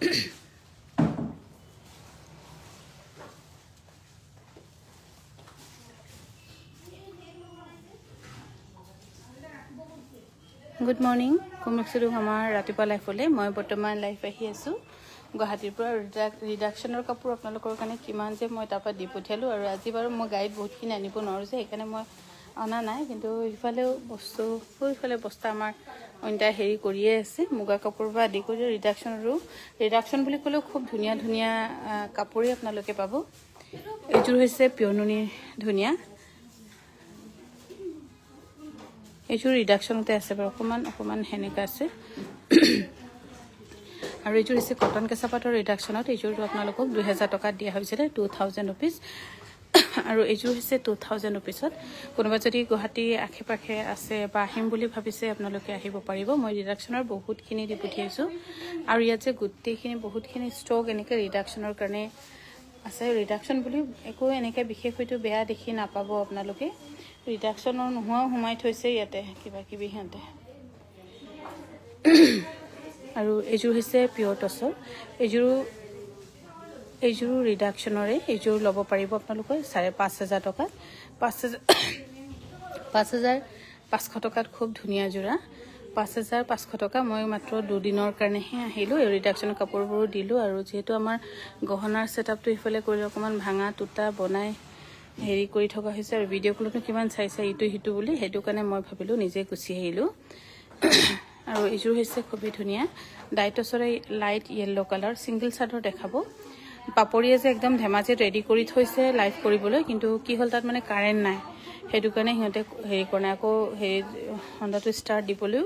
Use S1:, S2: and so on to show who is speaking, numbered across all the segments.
S1: good morning কমিক্সটো আমাৰ ৰাতিপুৱা লাইফলে মই বৰ্তমান লাইফ আহি আছো গুৱাহাটীৰ পৰা ৰিডাকশ্যনৰ কাপোৰ আপোনালোকৰ কাৰণে কিমান যে মই তাৰ পৰা দি পঠিয়ালো আৰু আজি বাৰু মই গাইড বহুতখিনি আনিব নোৱাৰো যে সেইকাৰণে মই অনা নাই কিন্তু ইফালেও বস্তু ইফালে বস্তা আমাৰ অন্যায় হেৰি কৰিয়ে আছে মুগা কাপোৰ বা আদি কৰি ৰিডাকশ্যন বুলি ক'লেও খুব ধুনীয়া ধুনীয়া কাপোৰেই আপোনালোকে পাব এইযোৰ হৈছে পিয়নুনি ধুনীয়া এইযোৰ ৰিডাকশ্যনতে আছে বাৰু অকমান হেনেকা আছে আৰু এইযোৰ হৈছে কটন কেঁচাপাতৰ ৰিডাকশ্যনত এইযোৰটো আপোনালোকক 2000 টকাত দিয়া হৈছিল 2000 ৰুপিস আৰু এইযোৰ হৈছে 2000 ৰুপিসত কোনোবা যদি গুৱাহাটী আখে-পাখে আছে বা আহিম বুলি ভাবিছে আপোনালোকে আহিব পাৰিব মই ৰিডাকশ্যনৰ বহুতখিনি দি পঠিয়াইছো আৰু ইয়াত যে গুটেখিনি বহুতখিনি ষ্টক এনেকে ৰিডাকশ্যনৰ কাৰণে আছে ৰিডাকশ্যন বুলি একো এনেকে বিশেষ হয়তো বেয়া দেখি নাপাব আপোনালোকে ৰিডাকশ্যনৰ নোহোৱা সোমাই থৈছে ইয়াতে কিবা কিবি হতে আৰু এইযোৰ হৈছে পিয়ৰ টছৰ এইযোৰ ৰিডাকশ্যনৰে এইযোৰ ল'ব পাৰিব আপোনালোকে 5500 টকাত 5500 টকাত খুব ধুনীয়া জোৰা 5500 টকা মই মাত্ৰ দুদিনৰ কাৰণেহে আহিলো এই ৰিডাকশ্যন কাপোৰবোৰ দিলো আৰু যেহেতু আমাৰ গহনাৰ সেটআপটো ইফালে কৰি অকমান ভাঙা টুটা বনাই হেৰি কৰি থকা হৈছে আৰু ভিডিঅ' কলটো কিমান চাইছে ইটো হিটো বুলি হেতু কাৰণে মই ভাবিলো নিজে গুছি আহিলো আৰু এইযোৰ হৈছে খুবই ধুনীয়া ডাইটছৰে লাইট ইয়েলো কালাৰ সিঙ্গেল চাদৰ দেখাব পাপৰিয়ে যে একদম ধেমাজি ৰেডি কৰি থৈছে লাইভ কৰিবলৈ কিন্তু কি হল তাত মানে কাৰেন্ট নাই হেতু কাৰণে হিতে হেৰি কৰে আকৌ হেৰি হন্দাটো ষ্টাৰ্ট দিবলৈ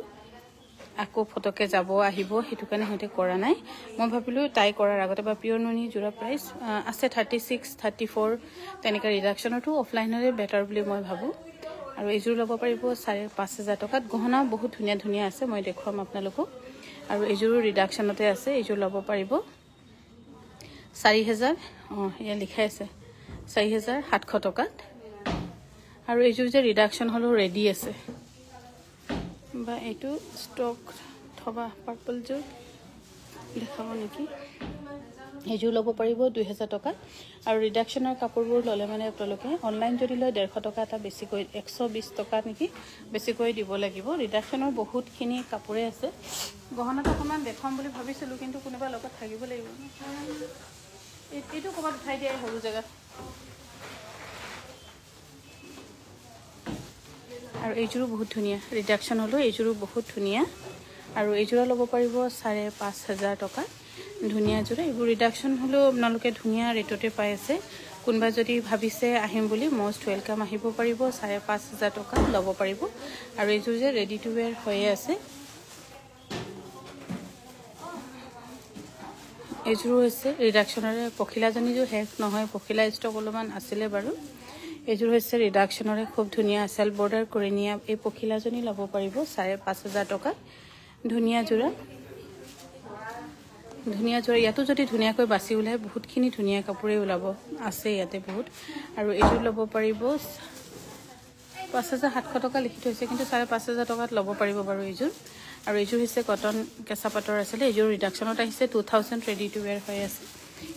S1: আকৌ ফটকে যাব আহিব হেতু কাৰণে হিতে কৰা নাই মই ভাবিলো তাই কৰাৰ আগতে বা পিয়ৰ নুনি জোৰা প্ৰাইস আছে 36 34 তেনেকা ৰিডাকশ্যনটো অফলাইনৰে বেটাৰ বুলি মই ভাবো আৰু এইযোৰ ল'ব পাৰিব 5500 টকাত গহনা বহুত ধুনীয়া ধুনীয়া আছে মই দেখুৱাম আপোনালোকক আৰু এইযোৰ ৰিডাকশ্যনতে আছে এইযোৰ ল'ব পাৰিব 4000 ইয়া লিখা আছে 4700 টকাত আৰু এইযোৰ যে ৰিডাকশ্যন হলো ৰেডি আছে বা এটো ষ্টক থবা পাৰ্পল যোৰ দেখাব নেকি এইযোৰ ল'ব পাৰিব 2000 টকা আৰু ৰিডাকশ্যনৰ কাপোৰবোৰ ললে মানে আপোনালোকে অনলাইন যদি লয় 150 টকা এটা বেছিকৈ 120 টকা নেকি বেছিকৈ দিব লাগিব ৰিডাকশ্যনৰ বহুতখিনি কাপোৰে আছে গহনাটো অকমান দেখাম বুলি ভাবিছিলো কিন্তু কোনোবা লগত থাকিব লাগিব এইটো কবাত উঠাই দিয়া হৰু জায়গা আৰু এইযোৰো বহুত ধুনীয়া ৰিডাকশ্যন হলো এইযোৰো বহুত ধুনীয়া আৰু এইযোৰা ল'ব পাৰিব 5500 টকা ধুনীয়া জোৰা এইবোৰ ৰিডাকশ্যন হলো আপোনালোকে ধুনীয়া ৰেটতে পাই আছে কোনবা যদি ভাবিছে আহিম বুলি মোস্ট ওয়েলকাম আহিব পাৰিব 5500 টকা ল'ব পাৰিব আৰু এইযোৰ যে ৰেডি টু ওয়্যাৰ হৈ আছে এইযোৰ হৈছে ৰিডাকশ্যনৰে পখিলাজনী যে হেক নহয় পখিলা ষ্টক অলমান আছিল বাৰু এইযোৰ হৈছে ৰিডাকশ্যনৰে খুব ধুনীয়া সেল বৰ্ডাৰ কৰি নিয়া এই পখিলাজনী ল'ব পাৰিব 5500 টকা ধুনীয়া জোৰা ইয়াতো যদি ধুনীয়াকৈ বাছি উলাই বহুতখিনি ধুনীয়া কাপোৰে ওলাব আছে ইয়াতে বহুত আৰু এইযোৰ ল'ব পাৰিব 5700 টকা লিখি থৈছে কিন্তু 5500 টকাত ল'ব পাৰিব বাৰু এইযোৰ আৰু এইযোৰ হৈছে কটন কেঁচাপাতৰ আছিল এইযোৰ ৰিডাকশ্যনত আহিছে 2000 ৰেডি টু ওয়্যাৰ হৈ আছে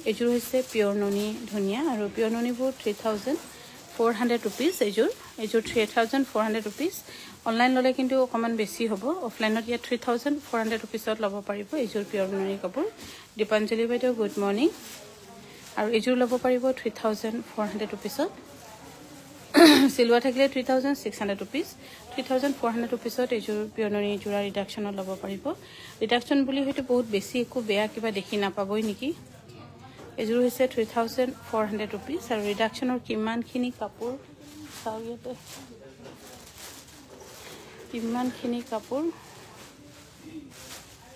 S1: এইযোৰ হৈছে পিয়ৰ নুনি ধুনীয়া আৰু পিয়ৰ নুনিবোৰ 3400 ৰুপিস এইযোৰ 3400 ৰুপিস অনলাইন ললে কিন্তু অকমান বেছি হ'ব অফলাইনত ইয়া 3400 ৰুপিসত ল'ব পাৰিব এইযোৰ পিয়ৰ নুনি কাপোৰ দীপাঞ্জলি বাইদেউ গুড মৰ্নিং আৰু এইযোৰ ল'ব পাৰিব 3400 ৰুপিসত সিলৱা থাকিলে 3600 ৰুপিস 3400 ৰুপিসত এইযোৰ পিয়ৰ নুনি জোৰা ৰিডাকশ্যনত ল'ব পাৰিব ৰিডাকশ্যন বুলি হয়তো বহুত বেছি একো বেয়া কিবা দেখি নাপাবই নেকি এইযোৰ হৈছে 3400 ৰুপিস আৰু ৰিডাকশ্যনৰ কিমানখিনি কাপোৰ চাওয়াতে কিমানখিনি কাপোৰ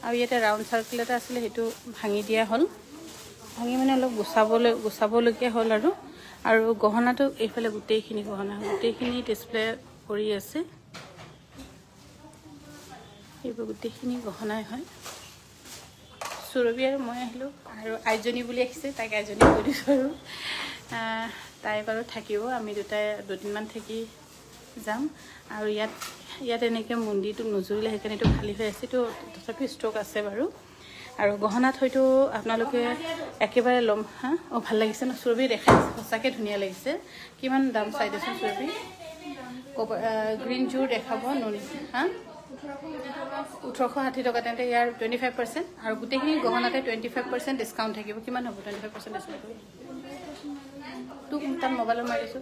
S1: আৰু ইয়াতে ৰাউন্ড সাৰ্কেল এটা আছিল হেতু ভাঙি দিয়া হল ভাঙি মানে অলপ গুছাবলগীয়া হল আৰু গহনাটো এইফালে গুটেইখিনি ডিসপ্লে কৰি আছে এইবোৰ গুটেইখিনি গহনাই হয় সুৰবি আৰু মই আহিলো আৰু আইজনী বুলি আহিছে তাইক আইজনী কৈ দিছো আৰু তাই বাৰু থাকিব আমি দুদিনমান থাকি যাম আৰু ইয়াত এনেকে মন্দিৰটো নজুৰিলে হেকানেটো খালি হৈ আছে তো তথাপি ষ্টক আছে বাৰু আৰু গহনাত হয়তো আপোনালোকে একেবাৰে ল'ম হা ভাল লাগিছে ন সুৰভি দেখাই সঁচাকৈ ধুনীয়া লাগিছে কিমান দাম চাই দেচোন সুৰভি গ্ৰীণ জোৰ দেখাব নুনি হা 1860 টকা তেন্তে ইয়াৰ 25% আৰু গোটেইখিনি গহনাতে 25% ডিছকাউণ্ট থাকিব কিমান হ'ব 25% ডিছকাউণ্ট তোক তাত মোবাইলত মাৰিছোঁ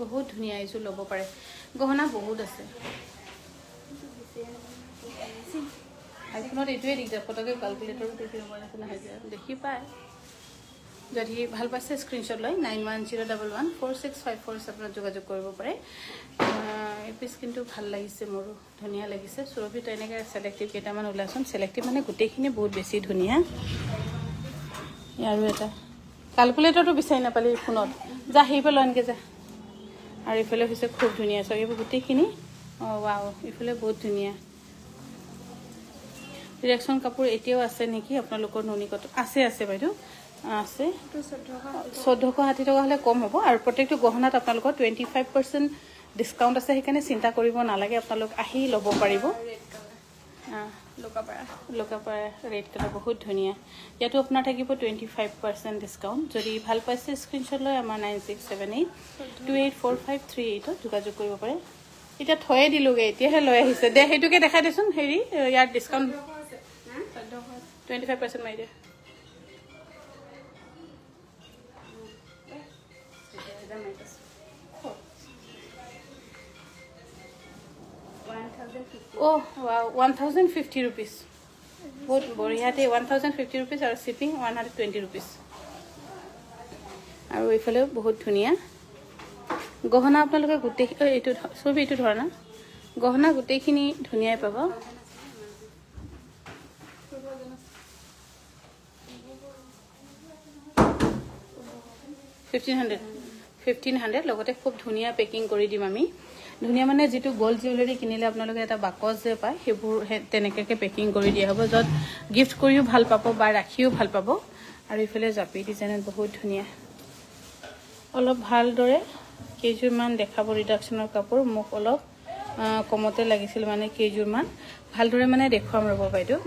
S1: বহুত ধুনীয়া এইযোৰ ল'ব পাৰে গহনা বহুত আছে আইফোনত এইটোৱে দিগদাৰ ফটোকে কেলকুলেটৰো দেখি পায় যদি ভাল পাইছে স্ক্ৰীনশ্বট লৈ 9101146547 যোগাযোগ কৰিব পাৰে এই পিচ কিন্তু ভাল লাগিছে মোৰো ধুনীয়া লাগিছে সুৰভি তো এনেকৈ চিলেক্টিভ কেইটামান ওলাইছোন চিলেক্টিভ মানে গোটেইখিনি বহুত বেছি ধুনীয়া আৰু এটা কেলকুলেটৰটো বিচাৰি নাপালি ফোনত যা সেইফালে লৈ আনকৈ যা আৰু এইফালে হৈছে খুব ধুনীয়া চ এইবোৰ গোটেইখিনি ৱাও এইফালে বহুত ধুনীয়া ৰিয়েকশ্যন কাপোৰ এতিয়াও আছে নেকি আপোনালোকৰ নুনিকত আছে বাইদেউ আছে 1460 টকা হ'লে কম হ'ব আৰু প্ৰত্যেকটো গহনাত আপোনালোকৰ 25% ডিছকাউণ্ট আছে সেইকাৰণে চিন্তা কৰিব নালাগে আপোনালোক আহি ল'ব পাৰিব লোকাপাৰা ৰেড কালাৰ বহুত ধুনীয়া ইয়াতো আপোনাৰ থাকিব 25% ডিছকাউণ্ট যদি ভাল পাইছে স্ক্ৰীনশ্বট লৈ আমাৰ 9678284538 যোগাযোগ কৰিব পাৰে এতিয়া থয়ে দিলোগে এতিয়াহে লৈ আহিছে দে সেইটোকে দেখাই দেচোন হেৰি ইয়াৰ ডিছকাউণ্ট 25% মাৰি দে Oh wow 1050 rupees बहुत बढ़िया थे 1050 rupees और shipping 120 rupees और इफाले बहुत धुनिया गहना आपनालोके गुटे एटु सब एटु धरना गहना गुटेखिनि धुनियाय पाबा 1500 লগতে খুব ধুনিয়া পেকিং কৰি দিম আমি ধুনিয়া মানে যেটো গোল্ড জুৱেলাৰী কিনিলে আপোনালোকে এটা বাকচ যে পায় হেবোৰ তেনেকৈ পেকিং কৰি দিয়া হ'ব যত গিফট কৰিও ভাল পাব বা ৰাখিও ভাল পাব আৰু ইফালে জাপি ডিজাইনত বহুত ধুনিয়া অলপ ভাল দৰে কেজুৰমান দেখাব ৰিডাকচনৰ কাপোৰ মোক অলপ কমতে লাগিছিল মানে কেজুৰমান ভাল দৰে মানে দেখুৱাম ৰব বাইদেউ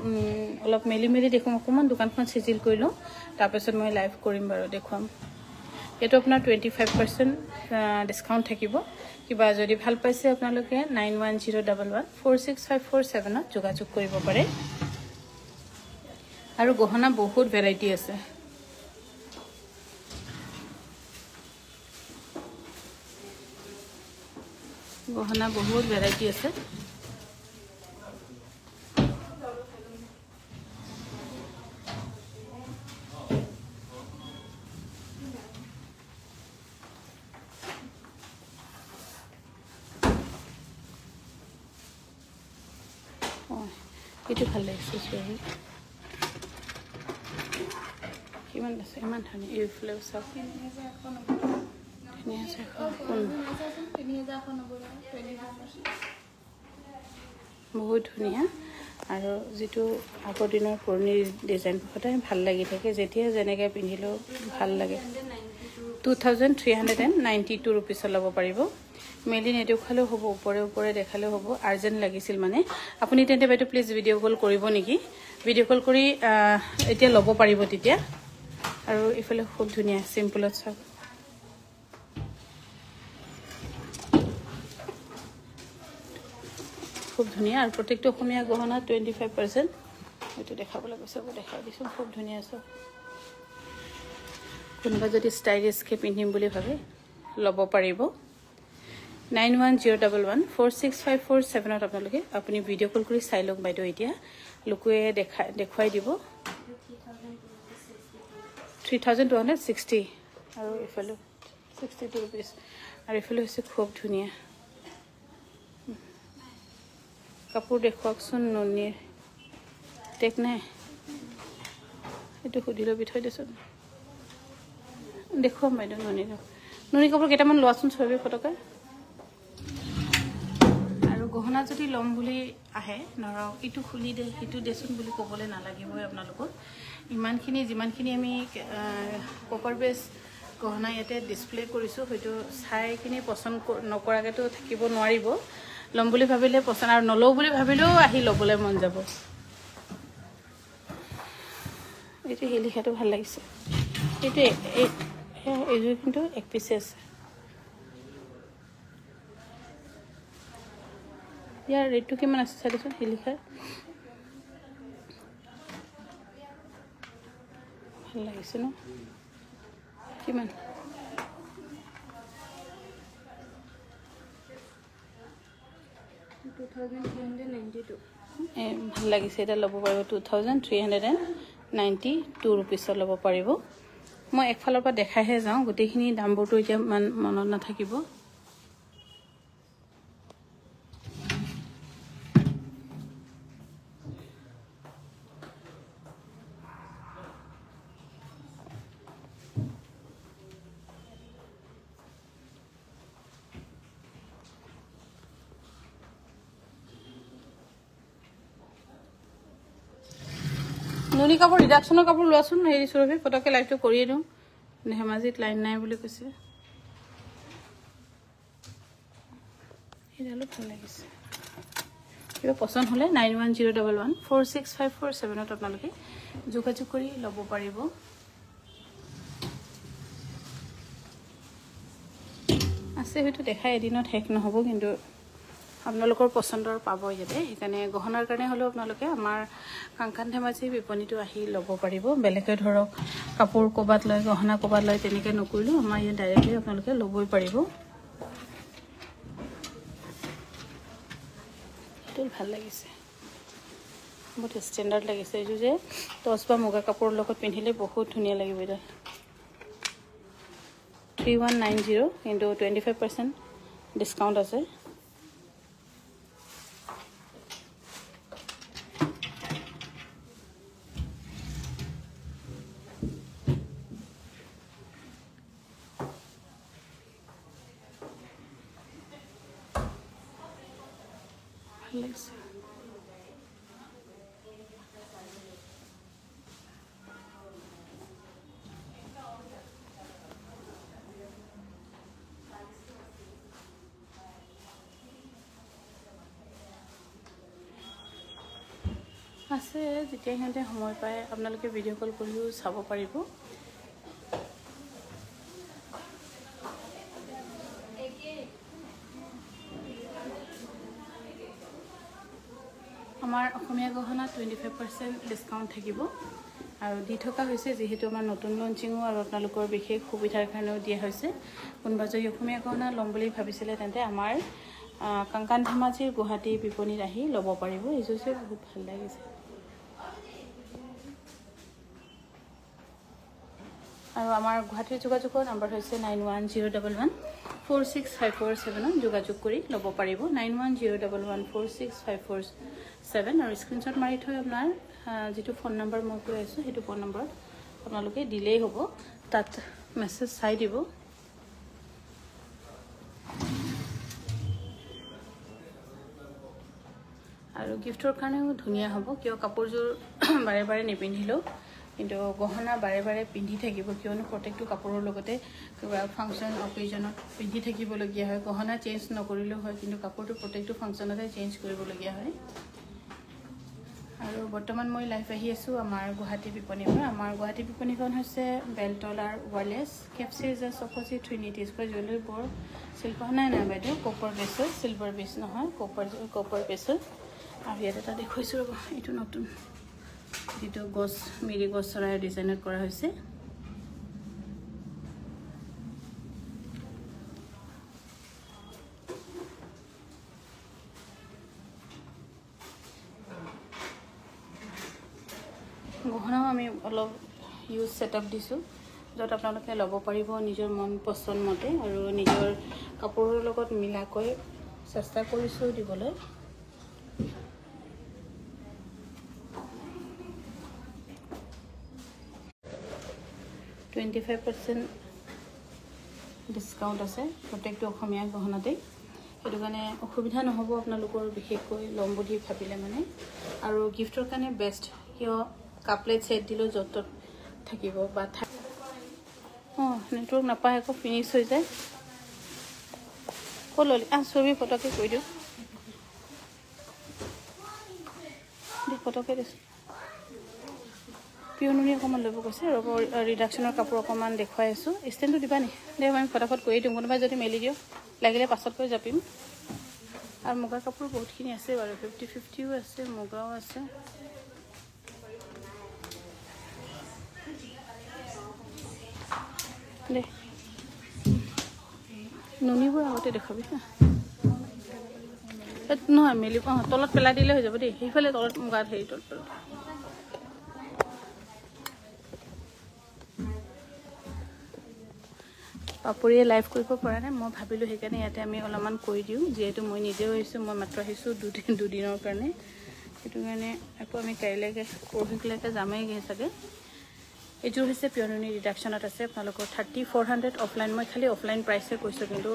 S1: অলপ মেলি দেখুৱাম অকমান দোকানখন সিজিল কৰিলো তাৰ পিছত মই লাইভ কৰিম বাৰু দেখুৱাম এটো আপোনাৰ 25% ডিসকাউন্ট থাকিব কিবা যদি ভাল পাইছে আপোনালোকে 9101146547 যোগাযোগ কৰিব পাৰে আৰু গহনা বহুত ভেৰাইটি আছে গহনা বহুত ভেৰাইটি আছে itu ভাল লাগিছে সৰি কিমান আছে ইমান ধুনীয়া এই ফ্লেভ সব 3000 বহুত ধুনীয়া আৰু যেটো আগৰ দিনৰ পুৰণি ডিজাইন সদায় ভাল লাগি থাকে যেতিয়া যেনেকৈ পিন্ধিলো ভাল লাগে 2392 रुपीस ল'ব পাৰিব মেলি নেদেখালেও হ'ব ওপৰে দেখালেও হ'ব আৰ্জেন্ট লাগিছিল মানে আপুনি তেন্তে বাইটো প্লিজ ভিডিও কল কৰিব নেকি ভিডিও কল কৰি এতিয়া ল'ব পাৰিব তেতিয়া আৰু ইফালে খুব ধুনীয়া সিম্পলত সব খুব ধুনীয়া আৰু প্ৰত্যেকটো অসমীয়া গহনা 25% এটো দেখাবলৈ গৈছে দেখাই দিছো খুব ধুনীয়া আছে কোনবা যদি ষ্টাইলিশ কে পিন্ধিম বুলি ভাবে ল'ব পাৰিব 9101146547 আপোনালোকে আপুনি ভিডিও কল কৰি চাই লওক বাইদেউ এতিয়া লুকুৱে দেখুৱাই দিব 3260 আৰু ইফালে 62 रुपीस আৰু ইফালে হৈছে খুব ধুনীয়া কাপোৰ দেখুৱাকচোন ননিৰ টেক নাই এটো খুদিলো বিথৈ দেচোন দেখুৱাম বাইদেউ ননি কাপোৰ কেইটামান লোৱাচোন ছবি ফটোকে আৰু গহনা যদি লম বুলি আহে নৰক ইটো খুলি দে ইটো দেচোন বুলি ক'বলৈ নালাগিবই আপোনালোকক ইমানখিনি যিমানখিনি আমি কপাৰ বেস গহনা ইয়াতে ডিসপ্লে কৰিছোঁ হয়তো চাই কিনি পছন্দ নকৰাকেতো থাকিব নোৱাৰিব লম বুলি ভাবিলে পছন্দ আৰু নলও বুলি ভাবিলেও আহি ল'বলৈ মন যাব এইটো হিলিখাটো ভাল লাগিছে এইটো এইযোৰ কিন্তু এক পিছে আছে ইয়াৰ ৰেটটো কিমান আছে চাইছোন হিলিখাৰ ভাল লাগিছে ন কিমান ভাল লাগিছে এটা ল'ব পাৰিব 2392 रुपीसৰ ল'ব পাৰিব মই একফালৰ পৰা দেখাইহে যাওঁ গোটেইখিনি দামবোৰটো এতিয়া মনত নাথাকিব নুনি কাপোৰ ৰিডাকশনৰ কাপোৰ লোৱাচোন হেৰি সুৰভি ফটকে লাইভটো কৰিয়ে দিওঁ ধেমাজিত লাইন নাই বুলি কৈছে এডালো ভাল লাগিছে কিবা পছন্দ হলে 9101146547 আপোনালোকে যোগাযোগ কৰি ল'ব পাৰিব আছে হয়তো দেখাই এদিনত শেষ নহব কিন্তু আপোনালোকৰ পছন্দৰ পাব ইয়াতে সেইকাৰণে গহনাৰ কাৰণে হলো আপোনালোকে আমাৰ কাংকান ধেমাজি বিপণীটো আহি ল'ব পাৰিব বেলেগে ধৰক কাপোৰ কোবাত লয় গহনা কোবাত লয় তেনেকে নকৰিলো আমাৰ ইয়াত ডাইৰেক্টলি আপোনালোকে ল'বই পাৰিব এইটো ভাল লাগিছে বহুত ষ্টেণ্ডাৰ্ড লাগিছে এইটো যে টচ বা মুগা কাপোৰৰ লগত পিন্ধিলে বহুত ধুনীয়া লাগিব এটা 3190 কিন্তু 25% ডিসকাউন্ট আছে Let's আছে যেতিয়া হেঁতে সময় পায় আপোনালোকে ভিডিও কল কৰিও চাব পাৰিব আমাৰ অসমীয়া গহনা 25% ডিসকাউন্ট থাকিব আৰু দি থকা হৈছে যেহেতু আমাৰ নতুন লঞ্চিংও আৰু আপোনালোকৰ বিশেষ সুবিধাৰ কাৰণেও দিয়া হৈছে কোনবা যদি অসমীয়া গহনা লম বুলি ভাবিছিলে তেন্তে আমাৰ কাংকান ধেমাজিৰ গুৱাহাটী বিপণীত আহি ল'ব পাৰিব এইযোৰ যে বহুত ভাল লাগিছে আৰু আমাৰ গুৱাহাটীৰ যোগাযোগৰ নম্বৰ হৈছে 9101146547 যোগাযোগ কৰি ল'ব পাৰিব 9101146547 আৰু স্ক্ৰিনশ্বট মাৰি থৈ আপোনাৰ যেটো ফোন নম্বৰ মই কৈ আছো হেতু ফোন নম্বৰত আপোনালোকে দিলেই হ'ব তাত মেছেজ চাই দিব আৰু গিফটৰ কাৰণেও ধুনীয়া হ'ব কিয় কাপোৰযোৰ বাৰে বাৰে নিপিন্ধিলো কিন্তু গহনা বাৰে বাৰে পিন্ধি থাকিব কিয়নো প্ৰত্যেকটো কাপোৰৰ লগতে কিবা ফাংচন অকেজনত পিন্ধি থাকিবলগীয়া হয় গহনা চেঞ্জ নকৰিলেও হয় কিন্তু কাপোৰটো প্ৰত্যেকটো ফাংচনতে চেঞ্জ কৰিবলগীয়া হয় আৰু বৰ্তমান মই লাইভ আহি আছো আমাৰ গুৱাহাটী বিপণীৰ পৰা আমাৰ গুৱাহাটী বিপণীখন হৈছে বেলতলাৰ ওয়াৰলেছ কেপচিজেছ অপজিট ট্ৰিনিটি স্কয়াৰ জুৱেলাৰী বৰ শিল্পহনা নাই বাইদেউ কপাৰ বেছৰ সিলভাৰ বেছ নহয় কপাৰ বেছৰ আৰু ইয়াত এটা দেখুৱাইছো ৰব এইটো নতুন যেটো গছ মিৰি গছ চৰাইৰ ডিজাইনত কৰা হৈছে গহনাও আমি অলপ ইউজ সেটআপ দিছো যত আপোনালোকে ল'ব পাৰিব নিজৰ মন পছন্দ মতে আৰু নিজৰ কাপোৰৰ লগত মিলাকৈ চেষ্টা কৰিছো দিবলৈ 25% ডিসকাউন্ট আছে প্ৰত্যেকটো অসমীয়া গহনাতে এটো কাৰণে অসুবিধা নহব আপোনালোকৰ বিশেষকৈ লম বুলি ভাবিলে মানে আৰু গিফটৰ কাৰণে বেষ্ট কিয় কাপলেট সেট দিলো যত থাকিব বা নেটৱৰ্ক নাপায় আকৌ ফিনিছ হৈ যায় ক'ত ল'লি ছবি ফটোকে কৈ দিওঁ ফটোকে দিছোঁ পিয়নুনি অকণমান ল'ব কৈছে ৰ'ব ৰিডাকশ্যনৰ কাপোৰ অকণমান দেখুৱাই আছোঁ ষ্টেণ্ডটো দিবা নি দে আমি ফটাফট কৰি দিওঁ কোনোবাই যদি মেলি দিওঁ লাগিলে পাছতকৈ জাপিম আৰু মুগাৰ কাপোৰ বহুতখিনি আছে বাৰু 50-50ও আছে মুগাও আছে দে নুনিবোৰ আগতে দেখাবি হা নহয় মেলি তলত পেলাই দিলে হৈ যাব দেই সেইফালে তলত মুগাত হেৰি তলত পাপৰিয়ে লাইভ কৰিব পৰা নাই মই ভাবিলোঁ সেইকাৰণে ইয়াতে আমি অলপমান কৰি দিওঁ যিহেতু মই নিজেও আহিছোঁ মই মাত্ৰ আহিছোঁ দুদিনৰ কাৰণে সেইটো কাৰণে আকৌ আমি কাইলৈকে পৰহিলৈকে যামেইগৈ চাগে এইযোৰ হৈছে পিয়নুনি ৰিডাকশ্যনত আছে আপোনালোকৰ 3400 অফলাইন মই খালি অফলাইন প্ৰাইচে কৈছোঁ কিন্তু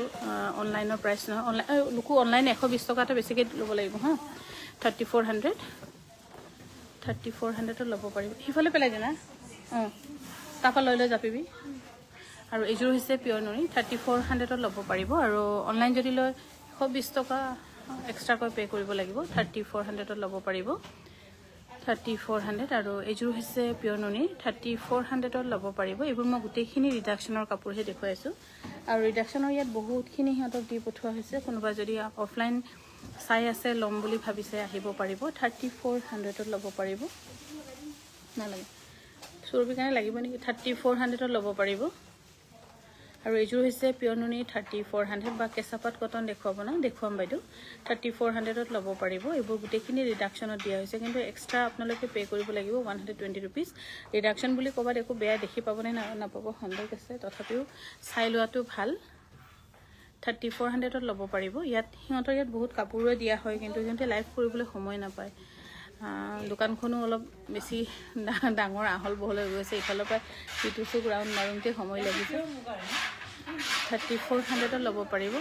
S1: অনলাইনৰ প্ৰাইচ নহয় অনলাইন লোকো অনলাইন 120 টকা এটা বেছিকৈ ল'ব লাগিব হা 3400 ল'ব পাৰিব সিফালে পেলাই দে না তাৰপৰা লৈ জাপিবি আৰু এইযোৰ হৈছে পিয়নুনি 3400 ল'ব পাৰিব আৰু অনলাইন যদি লয় 120 টকা এক্সট্ৰাকৈ পে' কৰিব লাগিব 3400 ল'ব পাৰিব 3400 আৰু এইযোৰ হৈছে পিয়নুনি 3400 ল'ব পাৰিব এইবোৰ মই গোটেইখিনি ৰিডাকশ্যনৰ কাপোৰহে দেখুৱাই আছোঁ আৰু ৰিডাকশ্যনৰ ইয়াত বহুতখিনি সিহঁতক দি পঠোৱা হৈছে কোনোবা যদি অফলাইন চাই আছে ল'ম বুলি ভাবিছে আহিব পাৰিব 3400 ল'ব পাৰিব নালাগে চুৰবিৰ কাৰণে লাগিব নেকি 3400 ল'ব পাৰিব আৰু এইযোৰ হৈছে পিয়নুনি 3400 বা কেঁচাপাত কটন দেখুৱাব না দেখুৱাম বাইদেউ 3400 ল'ব পাৰিব এইবোৰ গোটেইখিনি ৰিডাকশ্যনত দিয়া হৈছে কিন্তু এক্সট্ৰা আপোনালোকে পে' কৰিব লাগিব 120 ৰুপিজ ৰিডাকশ্যন বুলি ক'বাত একো বেয়া দেখি পাবনে নাপাব সন্দেহ আছে তথাপিও চাই লোৱাটো ভাল 3400 ল'ব পাৰিব সিহঁতৰ ইয়াত বহুত কাপোৰো দিয়া হয় কিন্তু সিহঁতে লাইভ কৰিবলৈ সময় নাপায় দোকানখনো অলপ বেছি ডাঙৰ আহল বহল হৈ গৈছে ইফালৰ পৰা ইটো চুক ৰাউণ্ড মাৰোঁতে সময় লাগিছে 3400 ল'ব পাৰিব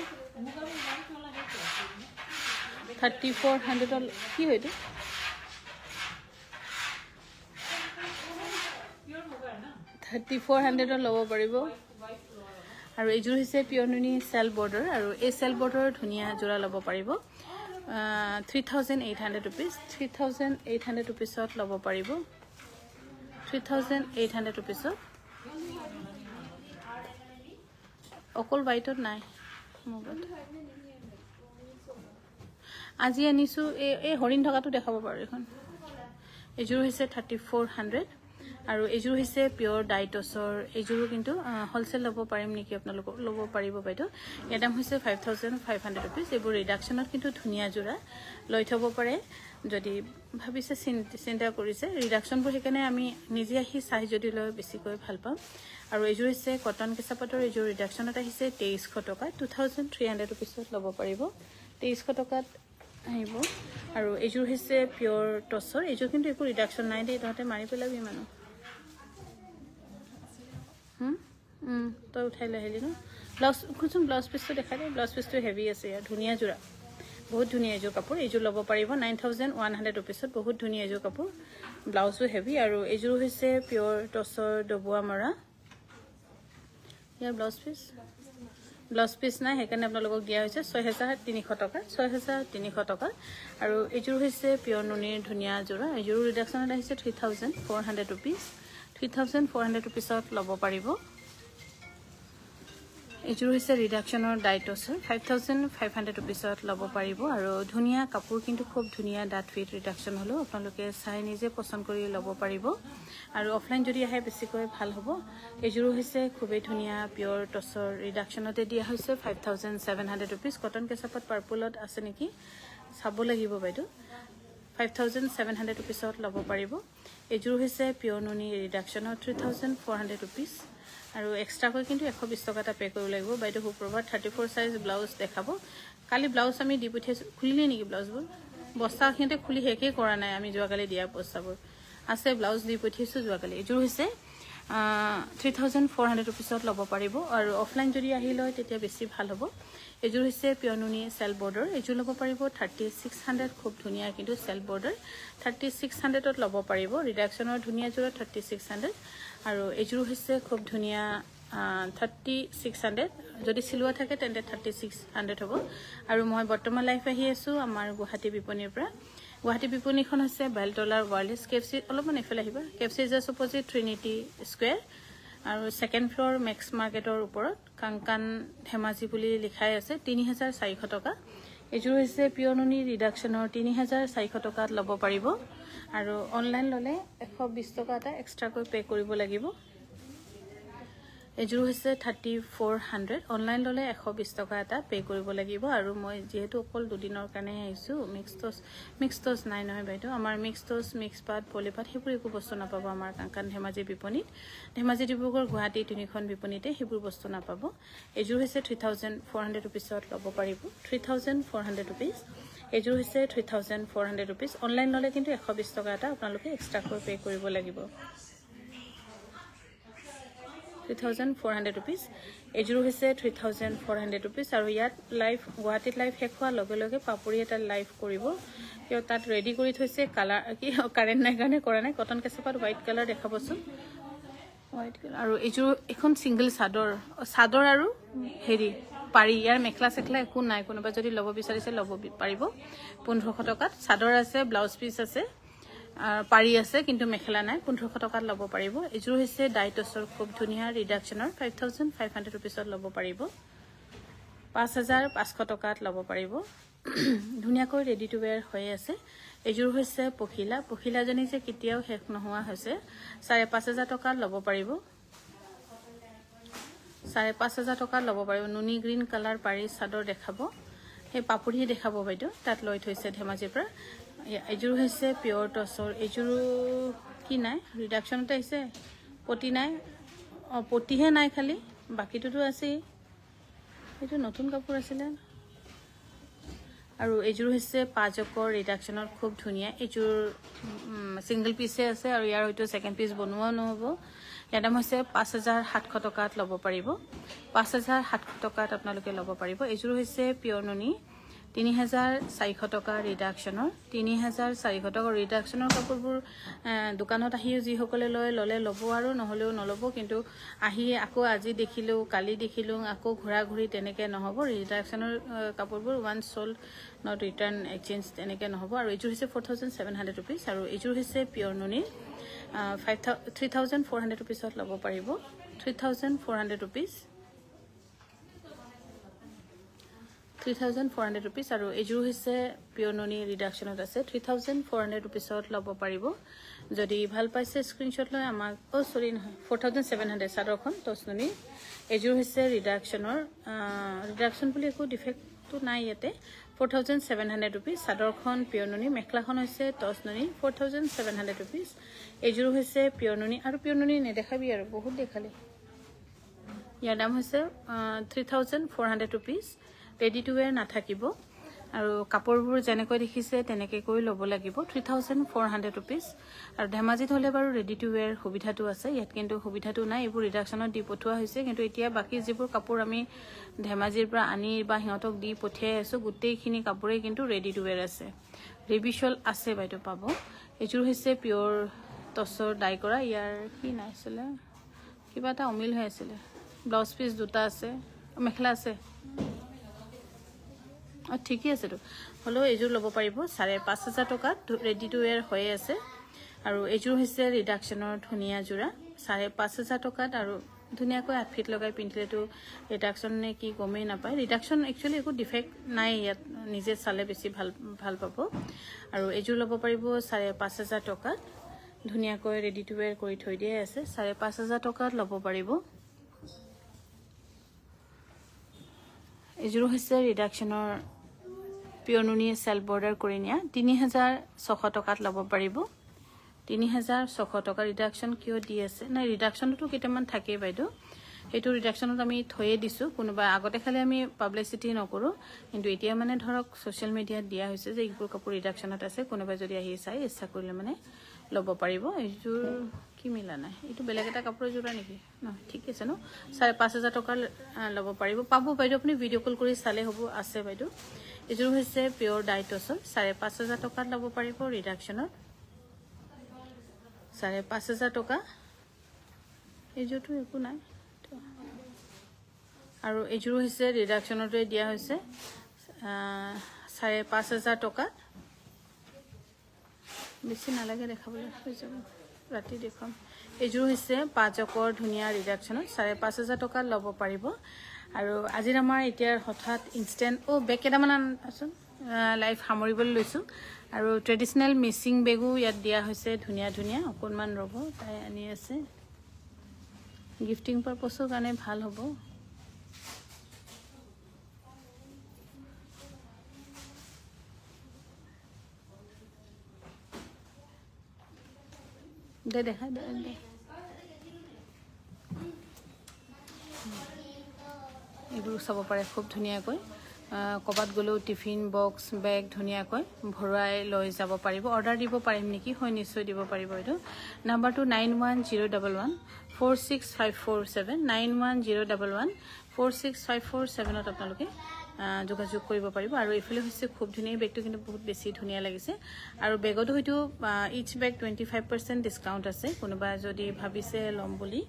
S1: 3400 কি হয়তো ল'ব পাৰিব আৰু এইযোৰ হৈছে পিয়নুনি চেল বৰ্ডাৰ আৰু এই চেল বৰ্ডাৰৰ ধুনীয়া যোৰা ল'ব পাৰিব 3800 ৰুপিজ 3800 ৰুপিছত ল'ব পাৰিব 3800 ৰুপিছত অকল বাইটত নাই মুগাত আজি আনিছোঁ এই হৰিণ থকাটো দেখাব পাৰোঁ এখন এইযোৰ হৈছে 3400 আৰু এইযোৰ হৈছে পিয়ৰ ডাইটছৰ এইযোৰো কিন্তু হোলচেল ল'ব পাৰিম নেকি আপোনালোকক ল'ব পাৰিব বাইদেউ ইয়াৰ দাম হৈছে 5500 ৰুপিজ এইবোৰ ৰিডাকশ্যনত কিন্তু ধুনীয়া যোৰা লৈ থ'ব পাৰে যদি ভাবিছে চিন্তা কৰিছে ৰিডাকশ্যনবোৰ সেইকাৰণে আমি নিজে আহি চাই যদি লৈ বেছিকৈ ভাল পাম আৰু এইযোৰ হৈছে কটন কেঁচাপাতৰ এইযোৰ ৰিডাকশ্যনত আহিছে 2300 টকা 2300 ৰুপিছত ল'ব পাৰিব 2300 টকাত আহিব আৰু এইযোৰ হৈছে পিয়ৰ টছৰ এইযোৰ কিন্তু একো ৰিডাকশ্যন নাই দেই তহঁতে মাৰি পেলাবি মানুহ তই উঠাই লৈ আহিলি ন ব্লাউজ শুনচোন ব্লাউজ পিচটো দেখাই দে ব্লাউজ পিচটো হেভি আছে ইয়াৰ ধুনীয়া যোৰা বহুত ধুনীয়া এইযোৰ কাপোৰ এইযোৰ ল'ব পাৰিব 9100 ৰুপিছত বহুত ধুনীয়া এইযোৰ কাপোৰ ব্লাউজো হেভি আৰু এইযোৰ হৈছে পিয়ৰ টছৰ ডবোৱা মৰা ইয়াৰ ব্লাউজ পিচ নাই সেইকাৰণে আপোনালোকক দিয়া হৈছে 6300 টকা 6300 টকা আৰু এইযোৰ হৈছে পিয়নুনিৰ ধুনীয়া যোৰা এইযোৰ ৰিডাকশ্যনত আহিছে 3400 ৰুপিজ 3400 ৰুপিছত ল'ব পাৰিব এইযোৰ হৈছে ৰিডাকশ্যনৰ ডাইটছৰ 5500 ৰুপিছত ল'ব পাৰিব আৰু ধুনীয়া কাপোৰ কিন্তু খুব ধুনীয়া ডাঠ ফিট ৰিডাকশ্যন হ'লেও আপোনালোকে চাই নিজে পচন্দ কৰি ল'ব পাৰিব আৰু অফলাইন যদি আহে বেছিকৈ ভাল হ'ব এইযোৰো হৈছে খুবেই ধুনীয়া পিয়ৰ টছৰ ৰিডাকশ্যনতে দিয়া হৈছে 5700 ৰুপিজ কটন কেঁচাপাত পাৰ্পলত আছে নেকি চাব লাগিব বাইদেউ 5700 ৰুপিছত ল'ব পাৰিব এইযোৰ হৈছে পিয়নুনি ৰিডাকশ্যনৰ 3400 ৰুপিজ আৰু এক্সট্ৰাকৈ কিন্তু 120 টকা এটা পে' কৰিব লাগিব বাইদেউ সুপ্ৰভাত 34 সাইজ ব্লাউজ দেখাব কালি ব্লাউজ আমি দি পঠিয়াইছোঁ খুলিলে নেকি ব্লাউজবোৰ বস্তা সিহঁতে খুলি শেষেই কৰা নাই আমি যোৱাকালি দিয়া বস্তাবোৰ আছে ব্লাউজ দি পঠিয়াইছোঁ যোৱাকালি এইযোৰ হৈছে 3400 ৰুপিছত ল'ব পাৰিব আৰু অফলাইন যদি আহি লয় তেতিয়া বেছি ভাল হ'ব এইযোৰ হৈছে পিয়নুনি চেল বৰ্ডাৰ এইযোৰ ল'ব পাৰিব 3600 খুব ধুনীয়া কিন্তু চেল বৰ্ডাৰ 3600ত ল'ব পাৰিব ৰিডাকশ্যনৰ ধুনীয়া যোৰা 3600 আৰু এইযোৰ হৈছে খুব ধুনীয়া 3600 যদি সিলোৱা থাকে তেন্তে 3600 হ'ব আৰু মই বৰ্তমান লাইভ আহি আছো আমাৰ গুৱাহাটী বিপণীৰ পৰা গুৱাহাটী বিপণীখন হৈছে বেলতলাৰ ৱাৰলেছ কেএফচি অলপমান এফালে আহিবা KFC just opposite Trinity square আৰু সেকেন্ড ফ্লোৰ মেক্স মাৰ্কেটৰ ওপৰত কাংকান ধেমাজি বুলি লিখাই আছে 3400 টকা এজোৰ হৈছে পিয়ৰ নুনি ৰিডাকচনৰ 3400 টকাত ল'ব পাৰিব আৰু অনলাইন ললে 120 টকা এটা এক্সট্ৰাকৈ পে কৰিব লাগিব এজোৰ হৈছে 3400 অনলাইন ললে 120 টকা এটা পে কৰিব লাগিব আৰু মই যেহেতু অকল দুদিনৰ কাৰণে আহিছো মিক্স টস নাই নহয় বাইদেউ আমাৰ মিক্স টস মিক্স পাত পলিপাত হেবোৰ একো বস্তু নাপাব আমাৰ কাংকান ধেমাজি বিপণীত ধেমাজি ডিব্ৰুগড় গুৱাহাটী তিনিখন বিপণীতে হেবোৰ বস্তু নাপাব এজোৰ হৈছে 3400 रुपीसত ল'ব পাৰিব 3400 रुपीस এজোৰ হৈছে 3400 रुपीस অনলাইন ললে কিন্তু 120 টকা এটা আপোনালোকে এক্সট্ৰাকৈ পে কৰিব লাগিব 3400 रुपीस এজোৰ হৈছে 3400 रुपीस আৰু ইয়াত লাইভ গুৱাহাটীত লাইভ হেকোৱা লগে লগে পাপুৰি এটা লাইভ কৰিব কিয় তাত ৰেডি কৰি থৈছে কালাৰ কি কাৰেন্ট নাই কাৰণে কৰা নাই কটন কেছপাত হোৱাইট কালাৰ দেখাবচোন হোৱাইট কালাৰ আৰু এজোৰ এখন সিঙ্গল সাদৰ আৰু হেৰি পাৰি ইয়াৰ মেখলা সেখলা একো নাই কোনোবা যদি লব বিচাৰিছে লব পাৰিব 1500 টকাত সাদৰ আছে ব্লাউজ পিস আছে পাৰি আছে কিন্তু মেখলা নাই 1500 টকাত ল'ব পাৰিব এজোৰ হৈছে ডাইটছৰ খুব ধুনিয়া ৰিডাকচনৰ 5500 रुपीसত ল'ব পাৰিব 5500 টকাত ল'ব পাৰিব ধুনিয়াকৈ ৰেডি টু ওয়্যাৰ হৈ আছে এজোৰ হৈছে পখিলা জনি যে কেতিয়াও শেষ নোহোৱা হৈছে 5500 টকাত ল'ব পাৰিব 5500 টকাত ল'ব পাৰিব নুনি গ্ৰীন কালাৰ পাৰি সাদৰ দেখাব হে পাপুৰি দেখাব বাইদেউ তাত লৈ থৈছে ধেমাজিৰ পৰা এজোৰ হৈছে পিয়ৰ টসৰ এজোৰ কি নাই ৰিডাকচনতে আছে পটি নাই পটিহে নাই খালি বাকিটোতো আছে এটো নতুন কাপোৰ আছিল আৰু এজোৰ হৈছে পাজকৰ ৰিডাকচনৰ খুব ধুনিয়া এজোৰ সিঙ্গল পিসে আছে আৰু ইয়াৰ হয়তো সেকেন্ড পিস বনোৱা নহব ইয়াৰ দাম হৈছে 5700 টকাত ল'ব পাৰিব 5700 টকাত আপোনালোকে ল'ব পাৰিব এজোৰ হৈছে পিয়ৰ নুনি 3400 টকা ৰিডাকচনৰ 3400 টকা ৰিডাকচনৰ কাপোৰবোৰ দোকানত আহি যি সকলে ললে ল'ব আৰু নহলেও নলব কিন্তু আহি আকৌ আজি দেখিলো কালি দেখিলো আকৌ ঘোৰা ঘুৰি তেনেকে নহব ৰিডাকচনৰ কাপোৰবোৰ one sold not return exchange তেনেকে নহব আৰু এজোৰ হৈছে 4700 रुपीस আৰু এজোৰ হৈছে পিয়ৰ নুনি 3400 रुपीसত ল'ব পাৰিব 3400 रुपीस 3400 रुपीस আৰু এজোৰ হৈছে পিয়ৰ নুনি ৰিডাকচনত আছে 3400 रुपीसত ল'ব পাৰিব যদি ভাল পাইছে স্ক্ৰিনশ্বট লৈ আমাক সৰি নহয় 4700 সাদৰখন টসনুনি এজোৰ হৈছে ৰিডাকচন বুলি একো ডিফেক্টটো নাই ইয়াতে 4700 रुपीस সাদৰখন পিয়ৰ নুনি মেখলাখন হৈছে টসনুনি 4700 रुपीस এজোৰ হৈছে পিয়ৰ নুনি আৰু পিয়ৰ নুনি নেদেখাবি আৰু বহুত দেখালে ইয়াৰ দাম হৈছে 3400 रुपीस ৰেডি টু ওয়্যাৰ নাথাকিব আৰু কাপোৰবোৰ যেনেকৈ দেখিছে তেনেকৈ কৈ ল'ব লাগিব 3400 रुपीस আৰু ধেমাজিত হলে বাৰু ৰেডি টু ওয়্যাৰ সুবিধাটো আছে ইয়াত কিন্তু সুবিধাটো নাই এইবোৰ ৰিডাকচনত দি পঠোৱা হৈছে কিন্তু এতিয়া বাকি যিবোৰ কাপোৰ আমি ধেমাজিৰ পৰা আনি বা হিহঁতক দি পঠিয়াই আছো গোটেইখিনি কাপোৰে কিন্তু ৰেডি টু ওয়্যাৰ আছে ৰিভিশল আছে বাইটো পাব এজোৰ হৈছে পিয়ৰ টসৰ ডাই কৰা ইয়াৰ কি নাইছিলে কিবা এটা অমিল হৈ আছিল ব্লাউজ পিস দুটা আছে মেখলা আছে ঠিকই আছে তো হলো এজোৰ ল'ব পাৰিব 5500 টকাত ৰেডি টু ওয়্যাৰ হৈ আছে আৰু এজোৰ হৈছে ৰিডাকচনৰ ধুনিয়া জোৰা 5500 টকাত আৰু ধুনিয়াকৈ আউটফিট লগাই পিন্ধিলেটো ৰিডাকচন নে কি গমেই নাপায় ৰিডাকচন একচুয়ালি একো ডিফেক্ট নাই ইয়াত নিজে চালে বেছি ভাল পাব আৰু এজোৰ ল'ব পাৰিব 5500 টকাত ধুনিয়াকৈ ৰেডি টু ওয়্যাৰ কৰি থৈ দিয়া আছে 5500 টকাত ল'ব পাৰিব এজোৰ হৈছে ৰিডাকচনৰ পিয়ৰ নুনি সেল বৰ্ডাৰ কৰি নিয়া 3600 টকাত ল'ব পাৰিব 3600 টকা ৰিডাকচন কিয় দি আছে না ৰিডাকচনটো কেইটামান থাকে বাইদেউ হেতু ৰিডাকচনত আমি থয়ে দিছো কোনোবা আগতে খালি আমি পাবলিসিটি নকৰো কিন্তু এতিয়া মানে ধৰক সোশ্যাল মিডিয়াত দিয়া হৈছে যে এইবোৰ কাপোৰ ৰিডাকচনত আছে কোনোবা যদি আহি চাই ইচ্ছা কৰিলে মানে ল'ব পাৰিব এইযোৰ কি মিলা নাই এটো বেলেগ এটা কাপোৰ জোৰা নেকি না ঠিক আছে ন 5500 টকা ল'ব পাৰিব পাব বাইদেউ আপুনি ভিডিও কল কৰি চালে হ'ব আছে বাইদেউ এযোৰ হৈছে পিয়ৰ ডাইটছৰ 5500 টকাত ল'ব পাৰিব ৰিডাকচনত 5500 টকা এযোৰটো একো নাই আৰু এইযোৰো হৈছে ৰিডাকশ্যনতে দিয়া হৈছে 5,500 টকা বেছি নালাগে দেখাবলৈ হৈ যাব ৰাতি দেখুৱাম এইযোৰো হৈছে 5 অকৰ ধুনীয়া ৰিডাকশ্যনত 5,500 টকা ল'ব পাৰিব আৰু আজিৰ আমাৰ এতিয়া হঠাৎ ইনষ্টেন্ট বেগ কেইটামান আছোন লাইভ সামৰিবলৈ লৈছোঁ আৰু ট্ৰেডিশ্যনেল মিচিং বেগো ইয়াত দিয়া হৈছে ধুনীয়া ধুনীয়া অকণমান ৰ'ব তাই আনি আছে গিফটিং পাৰপছৰ কাৰণে ভাল হ'ব দে দেখা দে এইবোৰ চাব পাৰে খুব ধুনীয়াকৈ কবাত গ'লেও টিফিন বক্স বেগ ধুনীয়াকৈ ভৰাই লৈ যাব পাৰিব অৰ্ডাৰ দিব পাৰিম নেকি হয় নিশ্চয় দিব পাৰিব এইটো নাম্বাৰটো 9101146547 9101146547 আপোনালোকে যোগাযোগ কৰিব পাৰিব আৰু এইফালে হৈছে খুব ধুনীয়া বেগটো কিন্তু বহুত বেছি ধুনীয়া লাগিছে আৰু বেগতো হয়তো ইচ বেগ 25% ডিসকাউন্ট আছে কোনোবা যদি ভাবিছে লম বুলি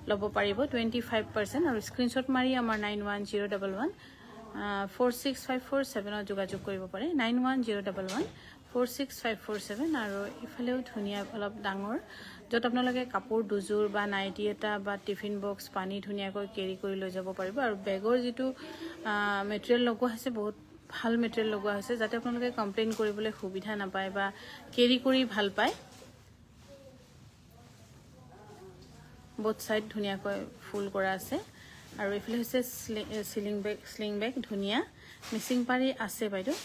S1: ল'ব পাৰিব 25% আৰু স্ক্ৰিনশ্বট মাৰি আমাৰ 9101146547 যোগাযোগ কৰিব পাৰে 9101146547 আৰু ইফালেও ধুনীয়া অলপ ডাঙৰ যত আপোনালোকে কাপোৰ দুজোৰ বা নাইটি এটা বা টিফিন বক্স পানী ধুনীয়াকৈ কেৰি কৰি লৈ যাব পাৰিব আৰু বেগৰ যেটো মেটেৰিয়েল লগোৱা আছে বহুত ভাল মেটেৰিয়েল লগোৱা আছে যাতে আপোনালোকে কমপ্লেইন কৰিবলৈ সুবিধা নাপায় বা কেৰি কৰি ভাল পায় both side ধুনীয়াকৈ ফুল কৰা আছে আৰু ইফালে হৈছে স্লিং বেগ ধুনীয়া মিচিং পাৰি আছে বাইদেউ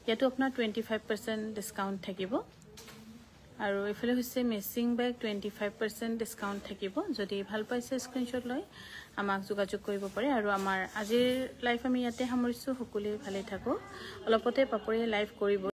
S1: ইয়াতো আপোনাৰ 25% ডিসকাউন্ট থাকিব আৰু ইফালে হৈছে মিচিং বেগ 25% ডিসকাউন্ট থাকিব যদি ভাল পাইছে স্ক্ৰিনশ্বট লৈ আমাক যোগাযোগ কৰিব পাৰে আৰু আমাৰ আজিৰ লাইভ আমি ইয়াতে সামৰিছো সকলোৱে ভালে থাকক অলপতে পাপৰে লাইভ কৰিব